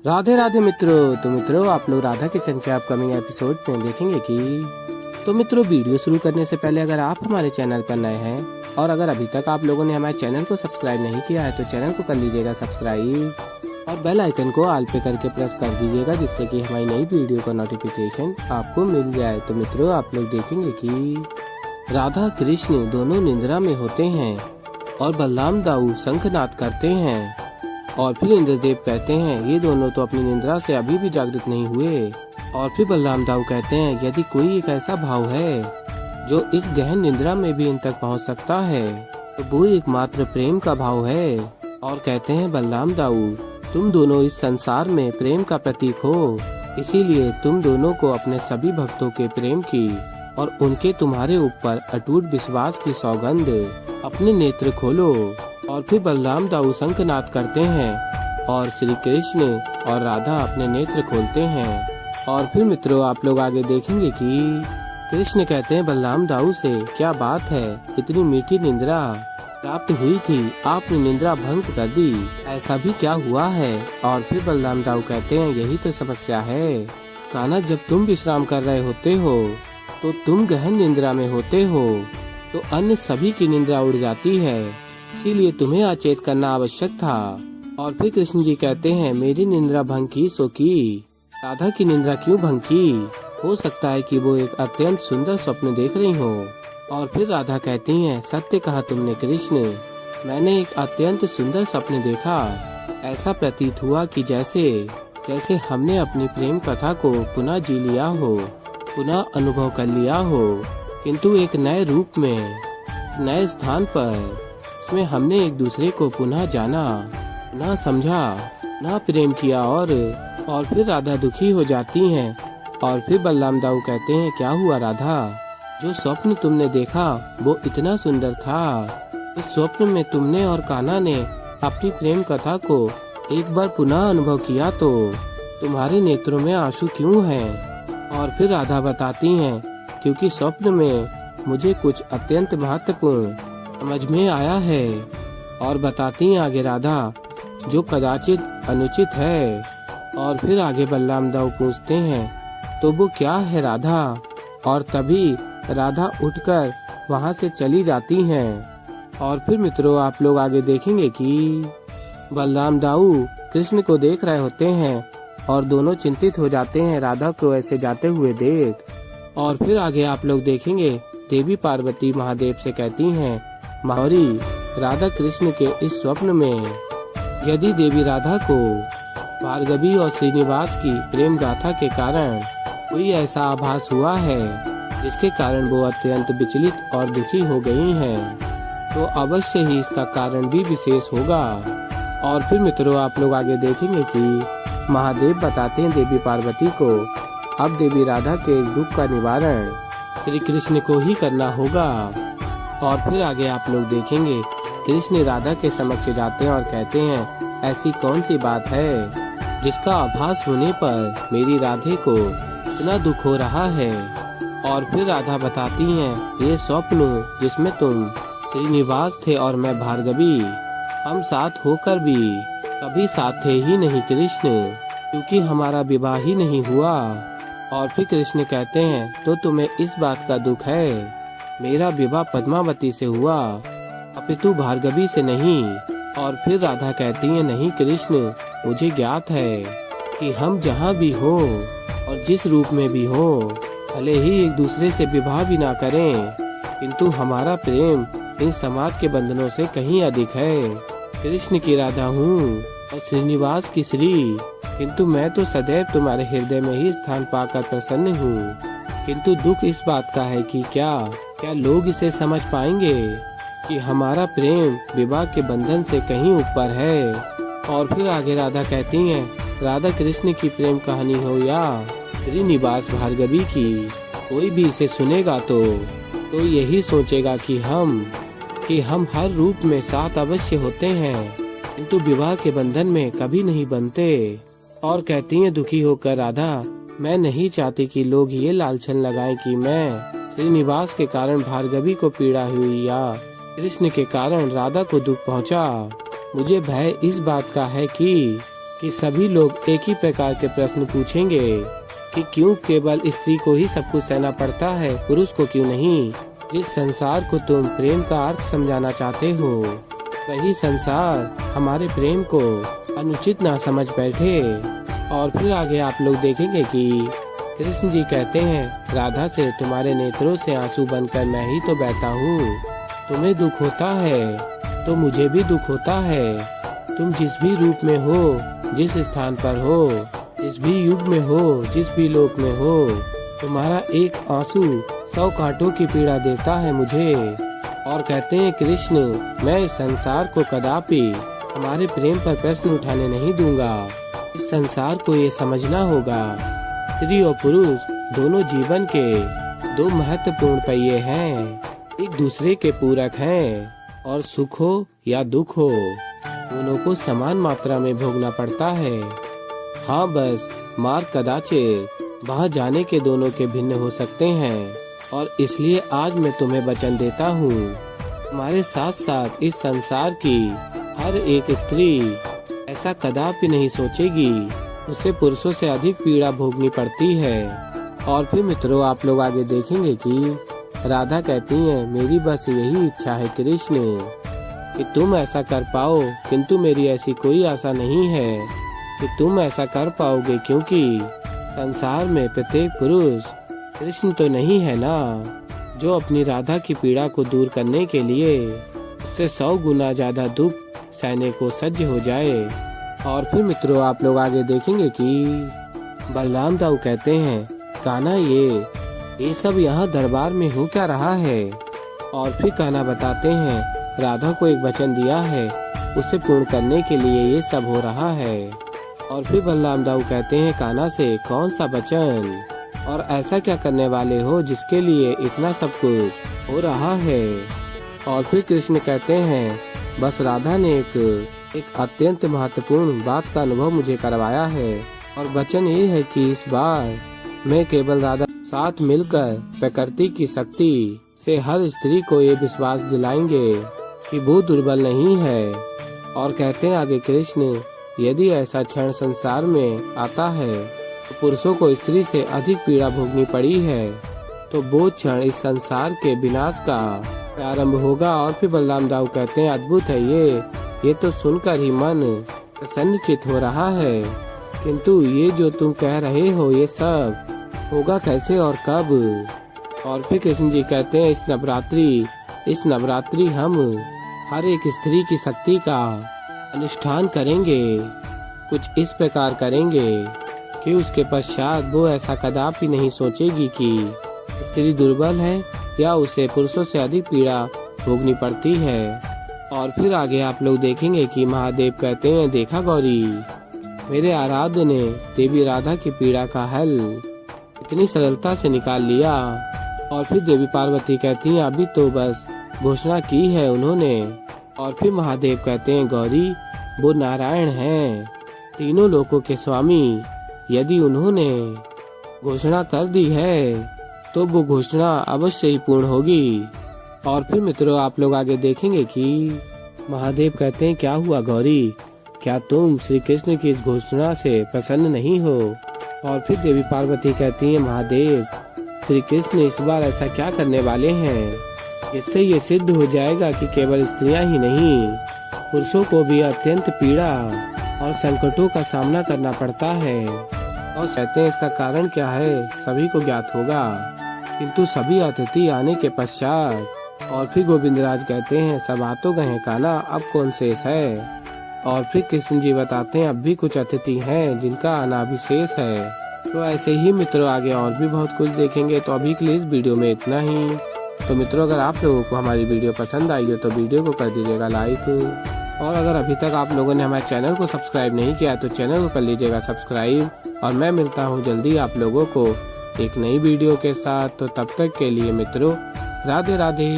राधे राधे मित्रों। तो मित्रों, आप लोग राधा किचन के अपकमिंग एपिसोड में देखेंगे कि तो मित्रों, वीडियो शुरू करने से पहले अगर आप हमारे चैनल पर नए हैं और अगर अभी तक आप लोगों ने हमारे चैनल को सब्सक्राइब नहीं किया है तो चैनल को कर लीजिएगा सब्सक्राइब और बेल आइकन को ऑल पे करके प्रेस कर दीजिएगा, जिससे कि हमारी नई वीडियो का नोटिफिकेशन आपको मिल जाए। तो मित्रों, आप लोग देखेंगे कि राधा कृष्ण दोनों निंद्रा में होते हैं और बलराम दाऊ शंखनाद करते हैं। और फिर इंद्रदेव कहते हैं ये दोनों तो अपनी निंद्रा से अभी भी जागृत नहीं हुए। और फिर बलराम दाऊ कहते हैं यदि कोई एक ऐसा भाव है जो इस गहन निंद्रा में भी इन तक पहुंच सकता है तो वो एकमात्र प्रेम का भाव है। और कहते हैं बलराम दाऊ, तुम दोनों इस संसार में प्रेम का प्रतीक हो, इसीलिए तुम दोनों को अपने सभी भक्तों के प्रेम की और उनके तुम्हारे ऊपर अटूट विश्वास की सौगंध, अपने नेत्र खोलो। और फिर बलराम दाऊ शंखनाद करते हैं और श्री कृष्ण और राधा अपने नेत्र खोलते हैं। और फिर मित्रों, आप लोग आगे देखेंगे कि कृष्ण कहते हैं बलराम दाऊ से, क्या बात है, इतनी मीठी निंद्रा प्राप्त हुई थी, आपने निंद्रा भंग कर दी, ऐसा भी क्या हुआ है। और फिर बलराम दाऊ कहते हैं यही तो समस्या है कान्हा, जब तुम विश्राम कर रहे होते हो तो तुम गहन निंद्रा में होते हो तो अन्य सभी की निंद्रा उड़ जाती है, इसीलिए तुम्हें अचेत करना आवश्यक था। और फिर कृष्ण जी कहते हैं मेरी निंद्रा भंग की सो की, राधा की निंद्रा क्यों भंग की, हो सकता है कि वो एक अत्यंत सुंदर स्वप्न देख रही हो। और फिर राधा कहती हैं सत्य कहा तुमने कृष्ण, मैंने एक अत्यंत सुंदर स्वप्न देखा, ऐसा प्रतीत हुआ कि जैसे हमने अपनी प्रेम कथा को पुनः जी लिया हो, पुनः अनुभव कर लिया हो, किंतु एक नए रूप में, नए स्थान पर, इसमें हमने एक दूसरे को पुनः जाना, पुनः समझा, पुनः प्रेम किया। और फिर राधा दुखी हो जाती हैं। और फिर बलराम दाऊ कहते हैं क्या हुआ राधा, जो स्वप्न तुमने देखा वो इतना सुंदर था, उस स्वप्न में तुमने और कान्हा ने अपनी प्रेम कथा को एक बार पुनः अनुभव किया तो तुम्हारे नेत्रों में आंसू क्यों हैं। और फिर राधा बताती हैं क्योंकि स्वप्न में मुझे कुछ अत्यंत महत्वपूर्ण समझ में आया है। और बताती हैं आगे राधा जो कदाचित अनुचित है। और फिर आगे बलराम दाऊ पूछते हैं तो वो क्या है राधा। और तभी राधा उठकर वहाँ से चली जाती हैं। और फिर मित्रों, आप लोग आगे देखेंगे कि बलराम दाऊ कृष्ण को देख रहे होते हैं और दोनों चिंतित हो जाते हैं राधा को ऐसे जाते हुए देख। और फिर आगे आप लोग देखेंगे देवी पार्वती महादेव से कहती हैं माहौरी, राधा कृष्ण के इस स्वप्न में यदि देवी राधा को भार्गवी और श्रीनिवास की प्रेम गाथा के कारण कोई ऐसा आभास हुआ है जिसके कारण वो अत्यंत विचलित और दुखी हो गई हैं, तो अवश्य ही इसका कारण भी विशेष होगा। और फिर मित्रों, आप लोग आगे देखेंगे कि महादेव बताते हैं देवी पार्वती को अब देवी राधा के इस दुख का निवारण श्री कृष्ण को ही करना होगा। और फिर आगे आप लोग देखेंगे कृष्ण राधा के समक्ष जाते हैं और कहते हैं ऐसी कौन सी बात है जिसका आभास होने पर मेरी राधे को इतना दुख हो रहा है। और फिर राधा बताती हैं ये स्वप्न जिसमें तुम श्रीनिवास थे और मैं भार्गवी, हम साथ होकर भी कभी साथ थे ही नहीं कृष्ण, क्योंकि हमारा विवाह ही नहीं हुआ। और फिर कृष्ण कहते हैं तो तुम्हें इस बात का दुख है, मेरा विवाह पद्मावती से हुआ अपितु भार्गवी से नहीं। और फिर राधा कहती है नहीं कृष्ण, मुझे ज्ञात है कि हम जहाँ भी हो और जिस रूप में भी हो, भले ही एक दूसरे से विवाह भी ना करें, किंतु हमारा प्रेम इन समाज के बंधनों से कहीं अधिक है। कृष्ण की राधा हूँ और श्रीनिवास की श्री, किंतु मैं तो सदैव तुम्हारे हृदय में ही स्थान पाकर प्रसन्न हूँ। किंतु दुख इस बात का है कि क्या लोग इसे समझ पाएंगे कि हमारा प्रेम विवाह के बंधन से कहीं ऊपर है। और फिर आगे राधा कहती हैं राधा कृष्ण की प्रेम कहानी हो या श्रीनिवास भार्गवी की, कोई भी इसे सुनेगा तो यही सोचेगा कि हम हर रूप में साथ अवश्य होते हैं, किंतु विवाह के बंधन में कभी नहीं बनते। और कहती हैं दुखी होकर राधा, मैं नहीं चाहती कि लोग ये लालछन लगाएं कि मैं श्रीनिवास के कारण भार्गवी को पीड़ा हुई या कृष्ण के कारण राधा को दुख पहुंचा। मुझे भय इस बात का है कि कि सभी लोग एक ही प्रकार के प्रश्न पूछेंगे कि क्यों केवल स्त्री को ही सब कुछ सहना पड़ता है, पुरुष को क्यों नहीं। जिस संसार को तुम प्रेम का अर्थ समझाना चाहते हो, वही संसार हमारे प्रेम को अनुचित ना समझ बैठे। और फिर आगे आप लोग देखेंगे कि कृष्ण जी कहते हैं राधा से, तुम्हारे नेत्रों से आंसू बनकर मैं ही तो बहता हूँ। तुम्हें दुख होता है तो मुझे भी दुख होता है। तुम जिस भी रूप में हो, जिस स्थान पर हो, जिस भी युग में हो, जिस भी लोक में हो, तुम्हारा एक आंसू 100 कांटों की पीड़ा देता है मुझे। और कहते हैं कृष्ण, मैं इस संसार को कदापि हमारे प्रेम पर प्रश्न उठाने नहीं दूंगा। इस संसार को ये समझना होगा, स्त्री और पुरुष दोनों जीवन के 2 महत्वपूर्ण पहिए हैं, एक दूसरे के पूरक हैं, और सुख हो या दुख हो, दोनों को समान मात्रा में भोगना पड़ता है। हाँ, बस मार्ग कदाचित वहाँ जाने के दोनों के भिन्न हो सकते हैं, और इसलिए आज मैं तुम्हें वचन देता हूँ, हमारे साथ साथ इस संसार की हर एक स्त्री ऐसा कदापि नहीं सोचेगी, उसे पुरुषों से अधिक पीड़ा भोगनी पड़ती है। और फिर मित्रों, आप लोग आगे देखेंगे कि राधा कहती है, मेरी बस यही इच्छा है कृष्ण कि तुम ऐसा कर पाओ, किंतु मेरी ऐसी कोई आशा नहीं है कि तुम ऐसा कर पाओगे, क्योंकि संसार में प्रत्येक पुरुष कृष्ण तो नहीं है ना, जो अपनी राधा की पीड़ा को दूर करने के लिए उससे 100 गुना ज्यादा दुख सहने को सज्ज हो जाए। और फिर मित्रों, आप लोग आगे देखेंगे कि बलराम दाऊ कहते हैं, कान्हा ये सब यहाँ दरबार में हो क्या रहा है। और फिर कान्हा बताते हैं, राधा को एक वचन दिया है, उसे पूर्ण करने के लिए ये सब हो रहा है। और फिर बलराम दाऊ कहते हैं कान्हा से, कौन सा वचन, और ऐसा क्या करने वाले हो जिसके लिए इतना सब कुछ हो रहा है। और फिर कृष्ण कहते हैं, बस राधा ने एक अत्यंत महत्वपूर्ण बात का अनुभव मुझे करवाया है, और वचन ये है कि इस बार मैं केवल राधा साथ मिलकर प्रकृति की शक्ति से हर स्त्री को ये विश्वास दिलाएंगे कि वो दुर्बल नहीं है। और कहते हैं आगे कृष्ण, यदि ऐसा क्षण संसार में आता है तो पुरुषों को स्त्री से अधिक पीड़ा भोगनी पड़ी है, तो वो क्षण इस संसार के विनाश का प्रारंभ होगा। और फिर बलराम दाऊ कहते हैं, अद्भुत है ये तो सुनकर ही मन प्रसन्नचित हो रहा है, किंतु ये जो तुम कह रहे हो ये सब होगा कैसे और कब। और फिर कृष्ण जी कहते हैं, इस नवरात्रि हम हर एक स्त्री की शक्ति का अनुष्ठान करेंगे, कुछ इस प्रकार करेंगे कि उसके पश्चात वो ऐसा कदापि नहीं सोचेगी कि स्त्री दुर्बल है या उसे पुरुषों से अधिक पीड़ा भोगनी पड़ती है। और फिर आगे आप लोग देखेंगे कि महादेव कहते हैं, देखा गौरी, मेरे आराध्य ने देवी राधा की पीड़ा का हल इतनी सरलता से निकाल लिया। और फिर देवी पार्वती कहती हैं, अभी तो बस घोषणा की है उन्होंने। और फिर महादेव कहते हैं, गौरी वो नारायण हैं, तीनों लोकों के स्वामी, यदि उन्होंने घोषणा कर दी है तो वो घोषणा अवश्य ही पूर्ण होगी। और फिर मित्रों, आप लोग आगे देखेंगे कि महादेव कहते हैं, क्या हुआ गौरी, क्या तुम श्री कृष्ण की इस घोषणा से प्रसन्न नहीं हो। और फिर देवी पार्वती कहती हैं, महादेव श्री कृष्ण इस बार ऐसा क्या करने वाले हैं जिससे ये सिद्ध हो जाएगा कि केवल स्त्रियां ही नहीं, पुरुषों को भी अत्यंत पीड़ा और संकटों का सामना करना पड़ता है। और कहते हैं, इसका कारण क्या है सभी को ज्ञात होगा, किंतु सभी अतिथि आने के पश्चात। और फिर गोविंदराज कहते हैं, सब आ तो गए कान्हा, अब कौन शेष है। और फिर कृष्ण जी बताते हैं, अब भी कुछ अतिथि हैं जिनका आना विशेष है। तो ऐसे ही मित्रों आगे और भी बहुत कुछ देखेंगे। तो अभी के लिए इस वीडियो में इतना ही। तो मित्रों, अगर आप लोगों को हमारी वीडियो पसंद आई हो तो वीडियो को कर दीजिएगा लाइक, और अगर अभी तक आप लोगों ने हमारे चैनल को सब्सक्राइब नहीं किया तो चैनल को कर लीजिएगा सब्सक्राइब। और मैं मिलता हूँ जल्दी आप लोगों को एक नई वीडियो के साथ। तो तब तक के लिए मित्रों, राधे राधे।